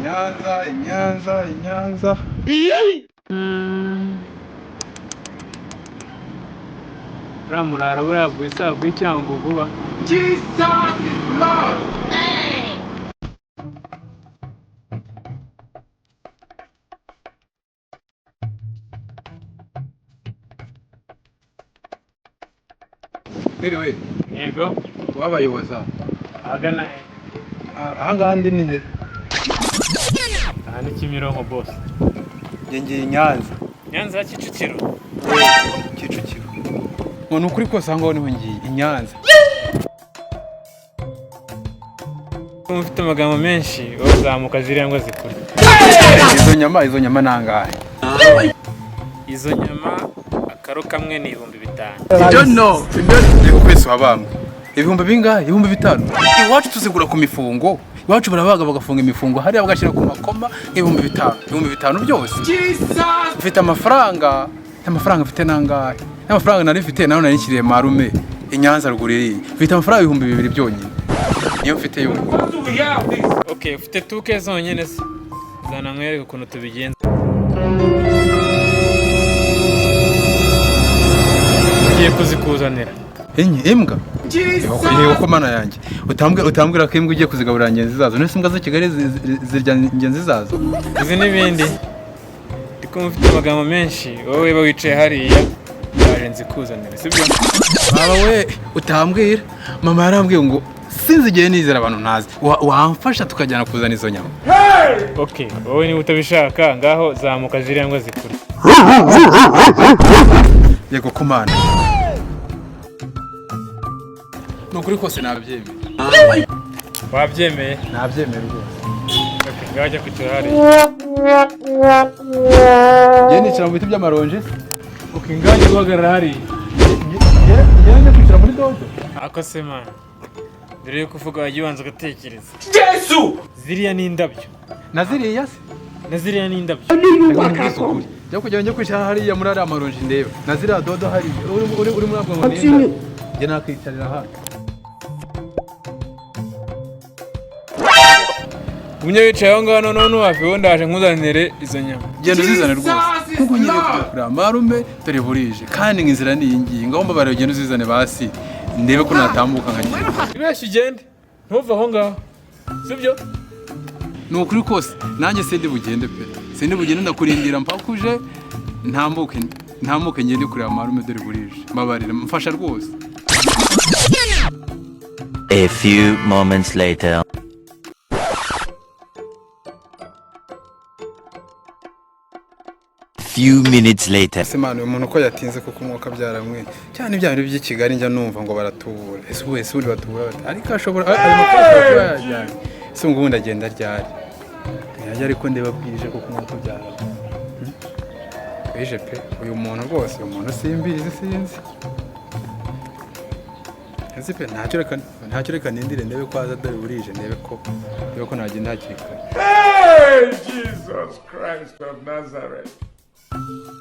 Inyanza. Ramurara buriya bwisa bw'icyango vuba. Jesus is love. Anyway, Yego. wabayoboza. Agana Ahangaha ndi ni he? aha ni Kimironko boss. Ngiye Nyanza. Nyanza Kicukiro. Kicukiro. Ngo nukuri kose ahangaho niho ngiye Nyanza. Mufite amagambo menshi uzamuka ziriya ngo zikure. Izo nyama nangahe? Izo nyama akaro kamwe ni 5,000. I don't know. Yego kwese wabambwe. Ibihumbi bingahe? Ibihumbi 5. Iwacu tuzigura ku mifungo. Iwacu barabaga bagafunga imifungo hariya bagashira ku makoma ibihumbi 5. Ibihumbi 5 byose. Jesus! Mfite amafaranga mfite nangahe? Amafaranga nari mfite naho nari kiriye marume Inyanza ruguriri. Mfite amafaranga ibihumbi 2 byonyine. Niyo mfite yo. Okay, ufite tuke zonyene se. Zana nkwereke ukuntu tubigenza. Ugiye kuzikuzanira. Imbwa? Yego ko mana yanjye. Utambwira ko imbwa ugiye kuzigaburira ngenzi zazo. Nese imbwa zo Kigali zirya ngenzi zazo. Izi n'ibindi. Ndiko mufite amagambo menshi. Wowe ba wicaye hariya. Yaje nzikuzanira. Sibyo? Baba we utambwira. Mama yarambwiye ngo sinzigiye nizera abantu ntazi. Wamfasha tukajyana kuzana izo nyama. Okay, wowe ni utabishaka ngaho zamuka ziriya ngo zikure. Yego kumana. Nukuri kose nabyemeye. Wabyemeye? Nabyemeye rwose. Okay, ngaho jya kwicara hariya. Ye nicara mu biti by'amaronji. Okay, ngaho jya guhagarara hariya. Ye njye kwicara muri dodo. Ako se man. Dore yuko uvuga wagiye ubanza ugatekereza. Yesu! Ziriya ni indabyo. Na ziriya se? Na ziriya ni indabyo. Jya kujya njye kwicara hariya muri ariya maronji ndeba. Na ziriya dodo hariya. Uri muri abwo ngo nenda. Njye nakwicarira hano. Umwe wicaye aho ngaho none wafi wo ndaje nkuzanire izo nyama. Genda uzizane rwose. Kuko nyine kujya marume dore burije. Kandi nk'inzira ni iyi ngaho mbabare ugenda uzizane basi. Ndebe ko natambuka nkagenda. Ibeshye ugende. Ntuva aho ngaho. Sibyo? Nukuri kose nanjye sindi bugende pe. Sindi bugende ndakurindira mpaka uje ntambuke ngende kureba marume dore burije. Mbabarira mfasha rwose. A few moments later. Few minutes later. Semana umuntu ko yatinze kuko umwuka byaramwe. Cyane ibya bintu by'i Kigali njya numva ngo baratubura. Ese wese uri batubura bati ariko ashobora ayo makuru yajyanye. Se ngo ubundi agenda ryari. Yajya ariko ndeba bwije kuko umwuka byaramwe. Bije pe uyu muntu rwose uyu muntu simbizi sinzi. Ese pe ntacyo reka nindire ndebe ko aza dore burije ndebe ko nagenda hakiri kare. Hey, Jesus Christ of Nazareth.